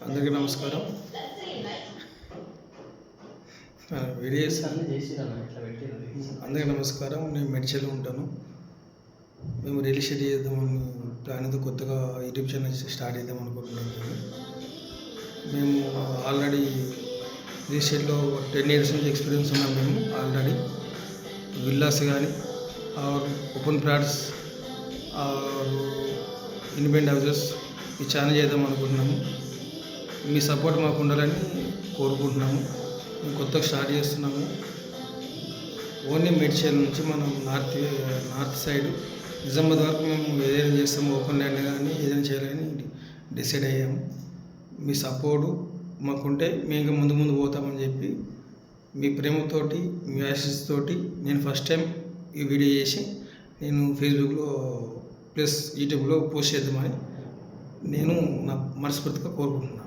అందరికీ నమస్కారం. వీడియోస్ అందరికీ నమస్కారం. నేను మెడిచల్లో ఉంటాను. మేము రియల్ ఎస్టేట్ చేద్దామని ప్లాన్తో కొత్తగా యూట్యూబ్ ఛానల్ స్టార్ట్ చేద్దాం అనుకుంటున్నాము. మేము ఆల్రెడీ రియల్ ఎస్టేట్లో 10 years నుంచి ఎక్స్పీరియన్స్ ఉన్నాం. మేము ఆల్రెడీ విల్లాస్ కానీ ఓపెన్ ప్లాట్స్ ఇండిపెండెంట్ హౌసెస్ ఈ ఛానల్ చేద్దాం అనుకుంటున్నాము. మీ సపోర్ట్ మాకు ఉండాలని కోరుకుంటున్నాము. మేము కొత్తగా స్టార్ట్ చేస్తున్నాము. ఓన్లీ మెడిచల్ నుంచి మనం నార్త్ సైడ్ నిజామాబాద్ వరకు మేము ఏదైనా చేస్తాము. ఓపెన్ ల్యాండ్ కానీ ఏదైనా చేయాలని డిసైడ్ అయ్యాము. మీ సపోర్టు మాకుంటే మేము ముందు పోతామని చెప్పి మీ ప్రేమతోటి మీ ఆశీస్ తోటి నేను ఫస్ట్ టైం ఈ వీడియో చేసి నేను ఫేస్బుక్లో ప్లస్ యూట్యూబ్లో పోస్ట్ చేద్దామని నేను నా మనస్ఫూర్తిగా కోరుకుంటున్నాను.